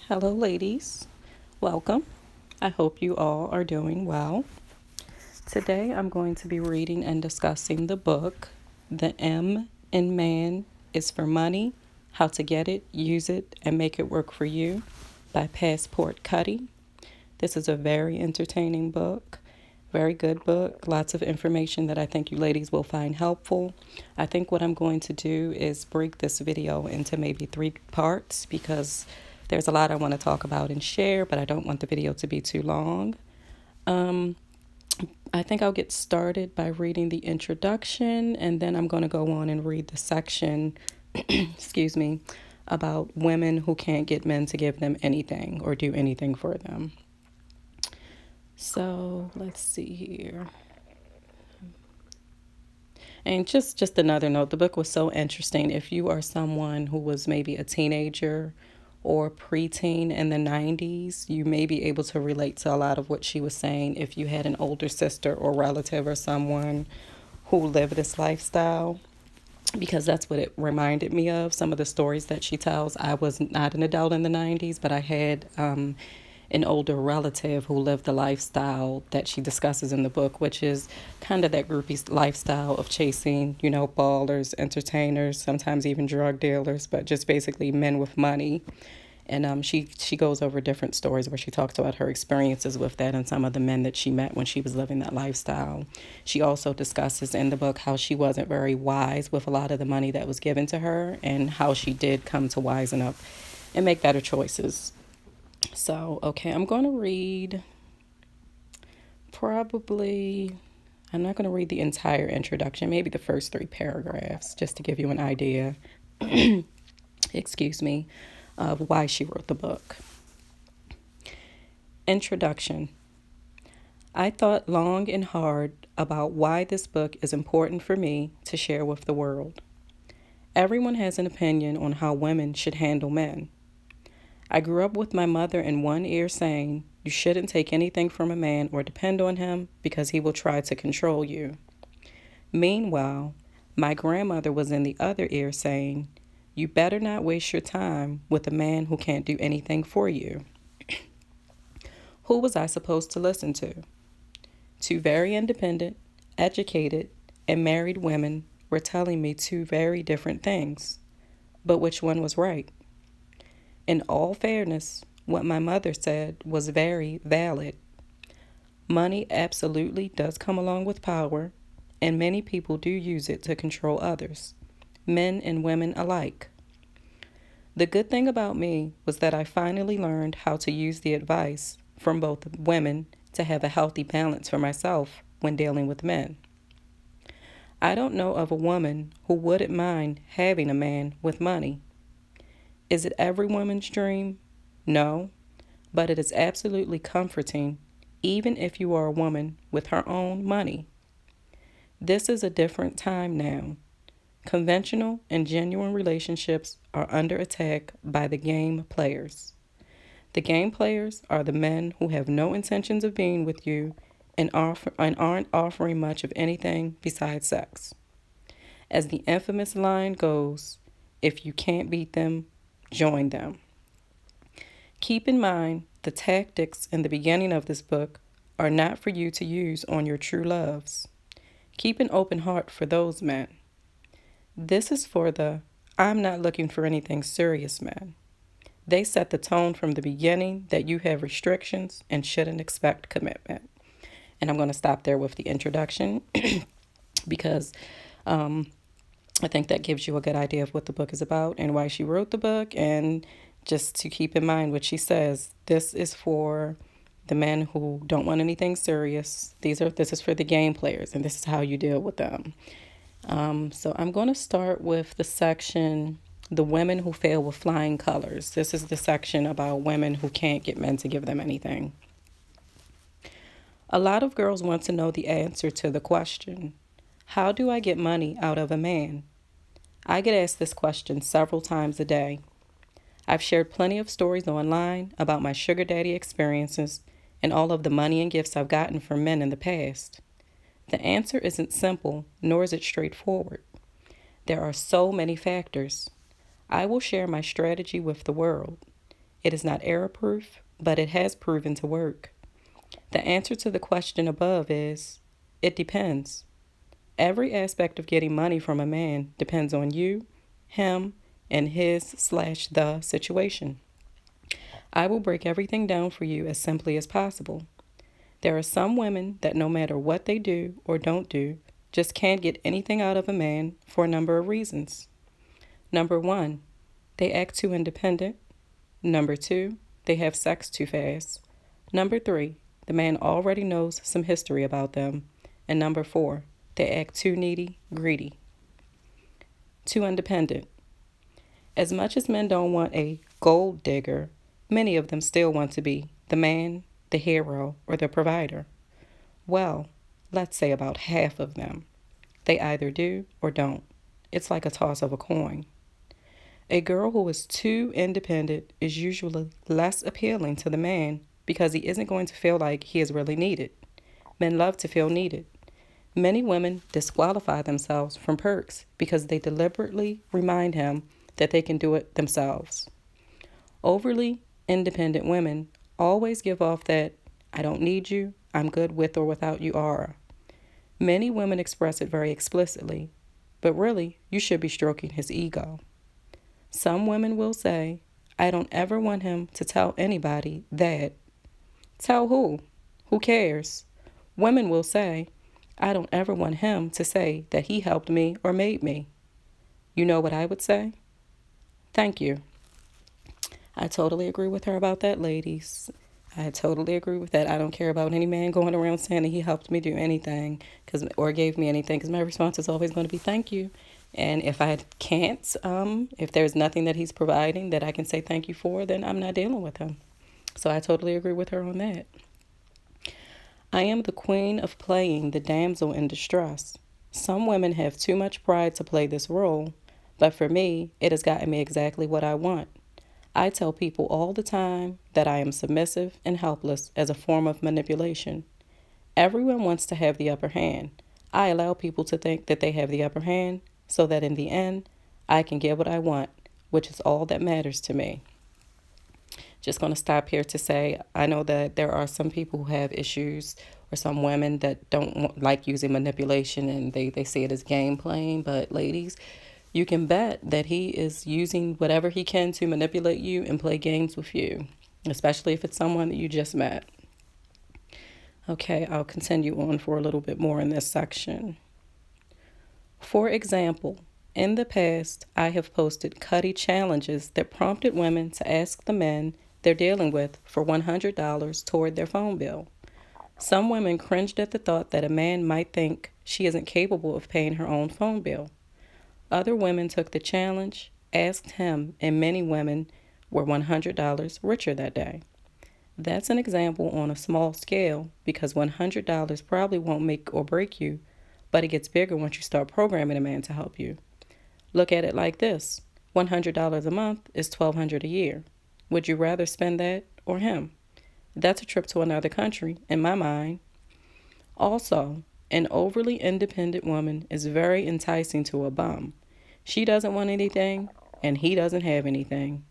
Hello, ladies. Welcome. I hope you all are doing well. Today, I'm going to be reading and discussing the book, The M in Man is for Money: How to Get It, Use It, and Make It Work for You by Passport Cutty. This is a very entertaining book, very good book, lots of information that I think you ladies will find helpful. I think what I'm going to do is break this video into maybe 3 parts because there's a lot I want to talk about and share, but I don't want the video to be too long. Um, I think I'll get started by reading the introduction, and then I'm going to go on and read the section, excuse me, about women who can't get men to give them anything or do anything for them. So let's see here. And just another note, the book was so interesting. If you are someone who was maybe a teenager or preteen in the 90s, you may be able to relate to a lot of what she was saying if you had an older sister or relative or someone who lived this lifestyle, because that's what it reminded me of. Some of the stories that she tells. I was not an adult in the 90s, but I had an older relative who lived the lifestyle that she discusses in the book, which is kind of that groupie lifestyle of chasing, ballers, entertainers, sometimes even drug dealers, but just basically men with money. And she goes over different stories where she talks about her experiences with that and some of the men that she met when she was living that lifestyle. She also discusses in the book how she wasn't very wise with a lot of the money that was given to her and how she did come to wisen up and make better choices. So, okay, I'm going to read probably, I'm not going to read the entire introduction, maybe the first 3 paragraphs, just to give you an idea, excuse me, of why she wrote the book. Introduction. I thought long and hard about why this book is important for me to share with the world. Everyone has an opinion on how women should handle men. I grew up with my mother in one ear saying, you shouldn't take anything from a man or depend on him because he will try to control you. Meanwhile, my grandmother was in the other ear saying, you better not waste your time with a man who can't do anything for you. Who was I supposed to listen to? 2 very independent, educated, and married women were telling me 2 very different things. But which one was right? In all fairness, what my mother said was very valid. Money absolutely does come along with power, and many people do use it to control others, men and women alike. The good thing about me was that I finally learned how to use the advice from both women to have a healthy balance for myself when dealing with men. I don't know of a woman who wouldn't mind having a man with money. Is it every woman's dream? No, but it is absolutely comforting, even if you are a woman with her own money. This is a different time now. Conventional and genuine relationships are under attack by the game players. The game players are the men who have no intentions of being with you and aren't offering much of anything besides sex. As the infamous line goes, if you can't beat them, join them. Keep in mind, the tactics in the beginning of this book are not for you to use on your true loves. Keep an open heart for those men. This is for the I'm not looking for anything serious men. They set the tone from the beginning that you have restrictions and shouldn't expect commitment. And I'm going to stop there with the introduction because I think that gives you a good idea of what the book is about and why she wrote the book. And just to keep in mind what she says, this is for the men who don't want anything serious. This is for the game players, and this is how you deal with them. So I'm going to start with the section, the women who fail with flying colors. This is the section about women who can't get men to give them anything. A lot of girls want to know the answer to the question, how do I get money out of a man? I get asked this question several times a day. I've shared plenty of stories online about my sugar daddy experiences and all of the money and gifts I've gotten from men in the past. The answer isn't simple, nor is it straightforward. There are so many factors. I will share my strategy with the world. It is not error-proof, but it has proven to work. The answer to the question above is, it depends. Every aspect of getting money from a man depends on you, him, and his/the situation. I will break everything down for you as simply as possible. There are some women that no matter what they do or don't do, just can't get anything out of a man for a number of reasons. Number one, they act too independent. Number two, they have sex too fast. Number three, the man already knows some history about them. And number four, they act too needy, greedy. Too independent. As much as men don't want a gold digger, many of them still want to be the man, the hero, or the provider. Well, let's say about half of them. They either do or don't. It's like a toss of a coin. A girl who is too independent is usually less appealing to the man because he isn't going to feel like he is really needed. Men love to feel needed. Many women disqualify themselves from perks because they deliberately remind him that they can do it themselves. Overly independent women always give off that "I don't need you, I'm good with or without you" aura. Many women express it very explicitly, but really, you should be stroking his ego. Some women will say, "I don't ever want him to tell anybody that." Tell who? Who cares? Women will say, "I don't ever want him to say that he helped me or made me." You know what I would say? Thank you. I totally agree with her about that, ladies. I totally agree with that. I don't care about any man going around saying that he helped me do anything or gave me anything, because my response is always going to be thank you. And if I can't, if there's nothing that he's providing that I can say thank you for, then I'm not dealing with him. So I totally agree with her on that. I am the queen of playing the damsel in distress. Some women have too much pride to play this role, but for me, it has gotten me exactly what I want. I tell people all the time that I am submissive and helpless as a form of manipulation. Everyone wants to have the upper hand. I allow people to think that they have the upper hand so that in the end, I can get what I want, which is all that matters to me. Just going to stop here to say, I know that there are some people who have issues, or some women that don't like using manipulation and they see it as game playing. But ladies, you can bet that he is using whatever he can to manipulate you and play games with you, especially if it's someone that you just met. Okay, I'll continue on for a little bit more in this section. For example, in the past, I have posted Cutty challenges that prompted women to ask the men they're dealing with for $100 toward their phone bill. Some women cringed at the thought that a man might think she isn't capable of paying her own phone bill. Other women took the challenge, asked him, and many women were $100 richer that day. That's an example on a small scale because $100 probably won't make or break you, but it gets bigger once you start programming a man to help you. Look at it like this. $100 a month is $1,200 a year. Would you rather spend that or him? That's a trip to another country, in my mind. Also, an overly independent woman is very enticing to a bum. She doesn't want anything, and he doesn't have anything.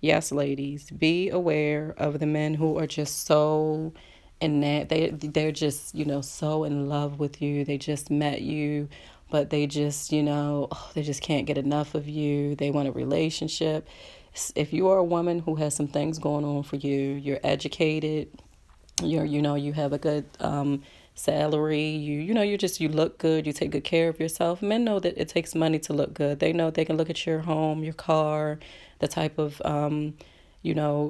Yes, ladies, be aware of the men who are just so in that they're just, so in love with you. They just met you, but they just, they just can't get enough of you. They want a relationship. If you are a woman who has some things going on for you, you're educated, you have a good salary, you look good, you take good care of yourself. Men know that it takes money to look good. They know they can look at your home, your car, the type of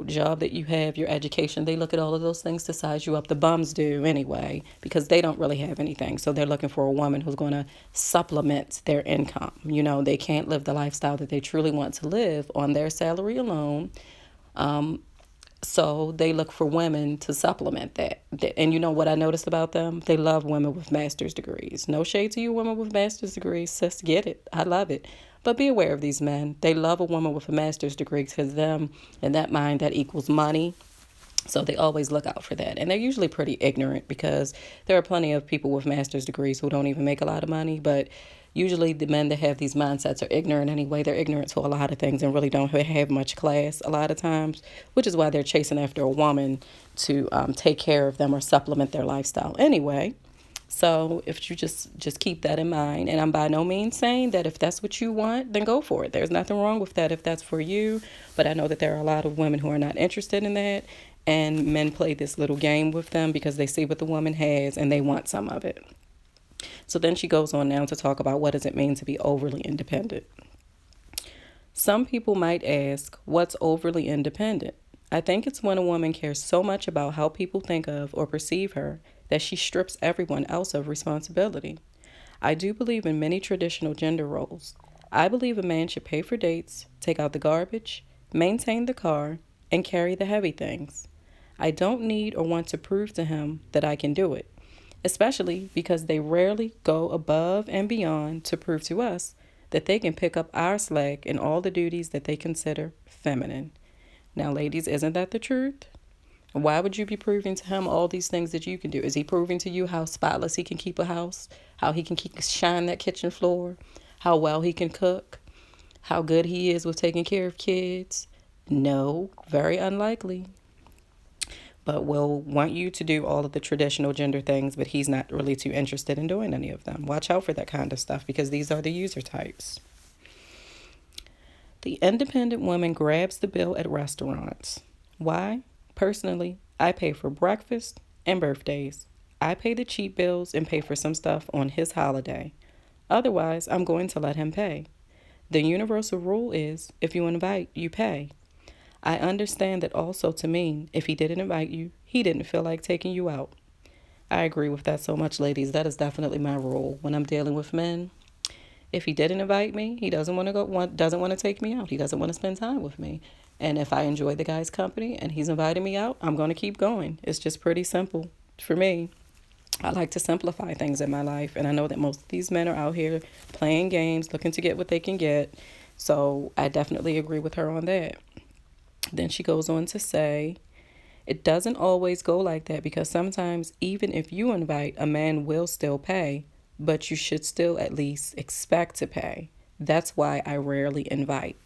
job that you have, your education. They look at all of those things to size you up. The bums do anyway, because they don't really have anything. So they're looking for a woman who's going to supplement their income. They can't live the lifestyle that they truly want to live on their salary alone. So they look for women to supplement that. And you know what I noticed about them? They love women with master's degrees. No shade to you women with master's degrees. Sis, get it. I love it. But be aware of these men. They love a woman with a master's degree because them, in that mind, that equals money. So they always look out for that. And they're usually pretty ignorant because there are plenty of people with master's degrees who don't even make a lot of money. But, Usually the men that have these mindsets are ignorant anyway. They're ignorant to a lot of things and really don't have much class a lot of times, which is why they're chasing after a woman to take care of them or supplement their lifestyle anyway. So if you just keep that in mind, and I'm by no means saying that if that's what you want, then go for it. There's nothing wrong with that if that's for you. But I know that there are a lot of women who are not interested in that, and men play this little game with them because they see what the woman has and they want some of it. So then she goes on now to talk about what does it mean to be overly independent. Some people might ask, what's overly independent? I think it's when a woman cares so much about how people think of or perceive her that she strips everyone else of responsibility. I do believe in many traditional gender roles. I believe a man should pay for dates, take out the garbage, maintain the car, and carry the heavy things. I don't need or want to prove to him that I can do it, especially because they rarely go above and beyond to prove to us that they can pick up our slack in all the duties that they consider feminine. Now, ladies, isn't that the truth? Why would you be proving to him all these things that you can do? Is he proving to you how spotless he can keep a house? How he can shine that kitchen floor? How well he can cook? How good he is with taking care of kids? No, very unlikely. But will want you to do all of the traditional gender things, but he's not really too interested in doing any of them. Watch out for that kind of stuff because these are the user types. The independent woman grabs the bill at restaurants. Why? Personally, I pay for breakfast and birthdays. I pay the cheap bills and pay for some stuff on his holiday. Otherwise, I'm going to let him pay. The universal rule is if you invite, you pay. I understand that also to mean if he didn't invite you, he didn't feel like taking you out. I agree with that so much, ladies. That is definitely my rule when I'm dealing with men. If he didn't invite me, he doesn't want to doesn't want to take me out. He doesn't want to spend time with me. And if I enjoy the guy's company and he's inviting me out, I'm going to keep going. It's just pretty simple for me. I like to simplify things in my life, and I know that most of these men are out here playing games, looking to get what they can get. So I definitely agree with her on that. Then she goes on to say, it doesn't always go like that because sometimes even if you invite, a man will still pay, but you should still at least expect to pay. That's why I rarely invite.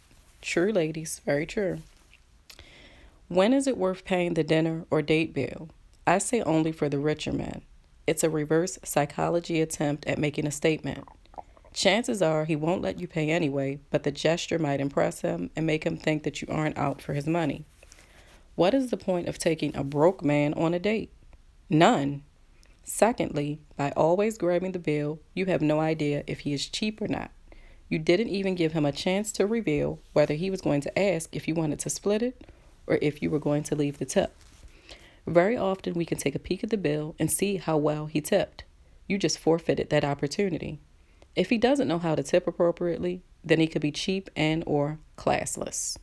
True, ladies, very true. When is it worth paying the dinner or date bill? I say only for the richer men. It's a reverse psychology attempt at making a statement. Chances are he won't let you pay anyway, but the gesture might impress him and make him think that you aren't out for his money. What is the point of taking a broke man on a date? None. Secondly, by always grabbing the bill, you have no idea if he is cheap or not. You didn't even give him a chance to reveal whether he was going to ask if you wanted to split it or if you were going to leave the tip. Very often we can take a peek at the bill and see how well he tipped. You just forfeited that opportunity. If he doesn't know how to tip appropriately, then he could be cheap and or classless.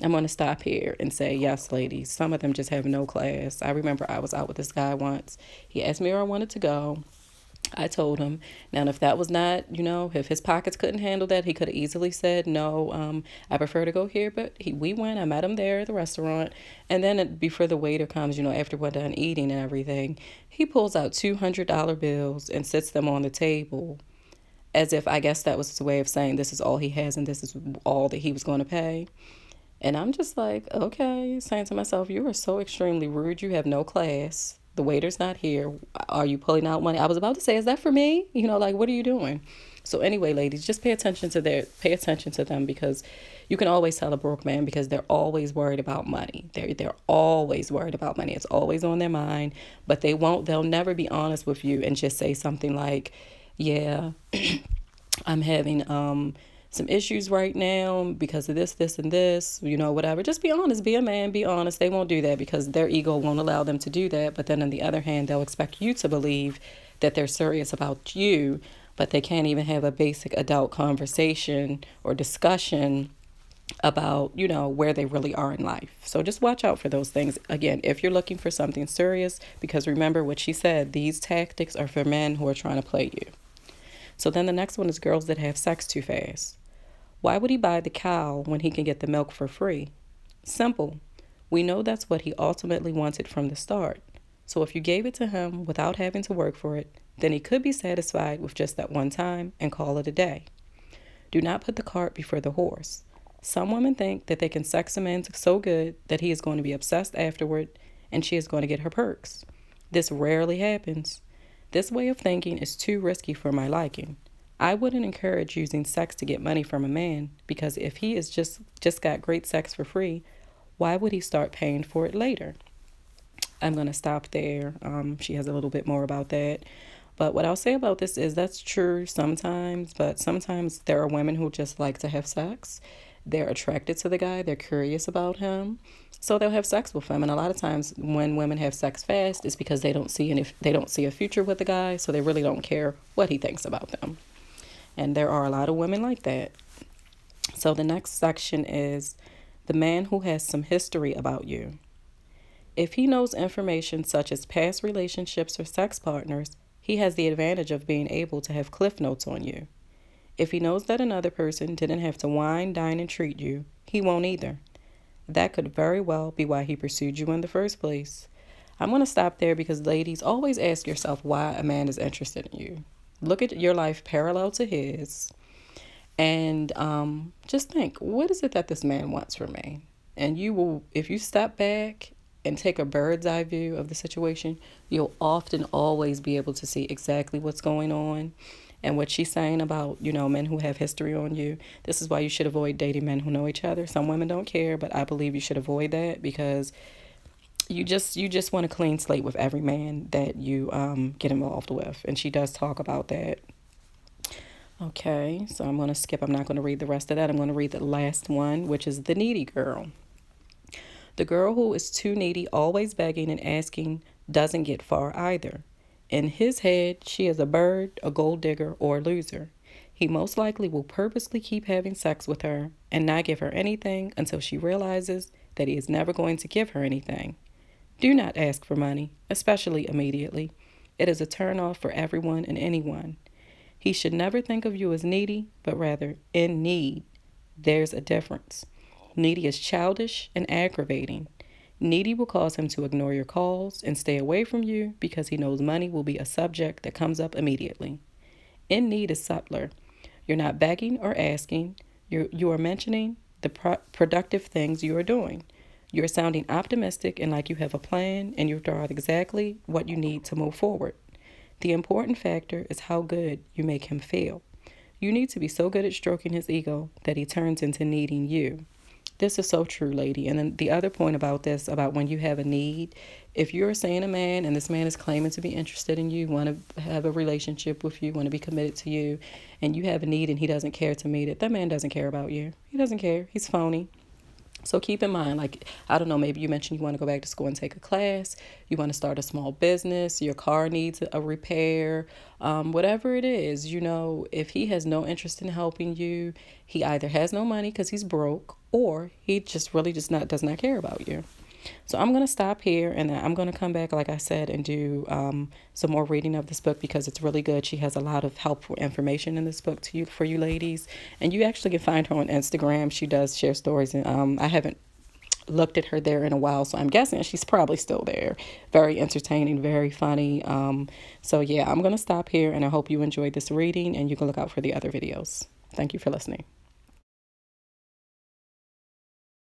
I'm going to stop here and say, yes, ladies, some of them just have no class. I remember I was out with this guy once. He asked me where I wanted to go. I told him. Now, if that was not, if his pockets couldn't handle that, he could have easily said, no, I prefer to go here. But we went. I met him there at the restaurant. And then before the waiter comes, after we're done eating and everything, he pulls out $200 bills and sits them on the table as if I guess that was his way of saying this is all he has and this is all that he was going to pay. And I'm just like, okay, saying to myself, you are so extremely rude. You have no class. The waiter's not here. Are you pulling out money? I was about to say, is that for me? What are you doing? So anyway, ladies, just pay attention to them because you can always tell a broke man because they're always worried about money. They're always worried about money. It's always on their mind, but they'll never be honest with you and just say something like, yeah, I'm having some issues right now because of this, and this, whatever. Just be honest, be a man, be honest. They won't do that because their ego won't allow them to do that. But then on the other hand, they'll expect you to believe that they're serious about you, but they can't even have a basic adult conversation or discussion about, where they really are in life. So just watch out for those things. Again, if you're looking for something serious, because remember what she said, these tactics are for men who are trying to play you. So then the next one is girls that have sex too fast. Why would he buy the cow when he can get the milk for free? Simple. We know that's what he ultimately wanted from the start. So if you gave it to him without having to work for it, then he could be satisfied with just that one time and call it a day. Do not put the cart before the horse. Some women think that they can sex a man so good that he is going to be obsessed afterward and she is going to get her perks. This rarely happens. This way of thinking is too risky for my liking. I wouldn't encourage using sex to get money from a man, because if he is just got great sex for free, why would he start paying for it later? I'm going to stop there. She has a little bit more about that. But what I'll say about this is that's true sometimes, but sometimes there are women who just like to have sex. They're attracted to the guy, they're curious about him. So they'll have sex with him. And a lot of times when women have sex fast, it's because they don't see a future with the guy, so they really don't care what he thinks about them. And there are a lot of women like that. So the next section is the man who has some history about you. If he knows information such as past relationships or sex partners, he has the advantage of being able to have cliff notes on you. If he knows that another person didn't have to wine, dine, and treat you, he won't either. That could very well be why he pursued you in the first place. I'm going to stop there because, ladies, always ask yourself why a man is interested in you. Look at your life parallel to his and just think, what is it that this man wants from me? And you will, if you step back and take a bird's eye view of the situation, you'll often always be able to see exactly what's going on. And what she's saying about, men who have history on you, this is why you should avoid dating men who know each other. Some women don't care, but I believe you should avoid that because you just want a clean slate with every man that you get involved with. And she does talk about that. Okay, so I'm going to skip. I'm not going to read the rest of that. I'm going to read the last one, which is the needy girl. The girl who is too needy, always begging and asking, doesn't get far either. In his head, she is a bird, a gold digger, or a loser. He most likely will purposely keep having sex with her and not give her anything until she realizes that he is never going to give her anything. Do not ask for money, especially immediately. It is a turn-off for everyone and anyone. He should never think of you as needy, but rather in need. There's a difference. Needy is childish and aggravating. Needy will cause him to ignore your calls and stay away from you because he knows money will be a subject that comes up immediately. In need is subtler. You're not begging or asking. You are mentioning the productive things you are doing. You are sounding optimistic and like you have a plan, and you throw out exactly what you need to move forward. The important factor is how good you make him feel. You need to be so good at stroking his ego that he turns into needing you. This is so true, lady. And then the other point about this, about when you have a need, if you're seeing a man and this man is claiming to be interested in you, want to have a relationship with you, want to be committed to you, and you have a need and he doesn't care to meet it, that man doesn't care about you. He doesn't care. He's phony. So keep in mind, like, I don't know, maybe you mentioned you want to go back to school and take a class, you want to start a small business, your car needs a repair, whatever it is, if he has no interest in helping you, he either has no money because he's broke, or he just really does not care about you. So I'm going to stop here, and I'm going to come back, like I said, and do some more reading of this book because it's really good. She has a lot of helpful information in this book for you ladies. And you actually can find her on Instagram. She does share stories, and I haven't looked at her there in a while, so I'm guessing she's probably still there. Very entertaining, very funny. So yeah, I'm going to stop here, and I hope you enjoyed this reading, and you can look out for the other videos. Thank you for listening.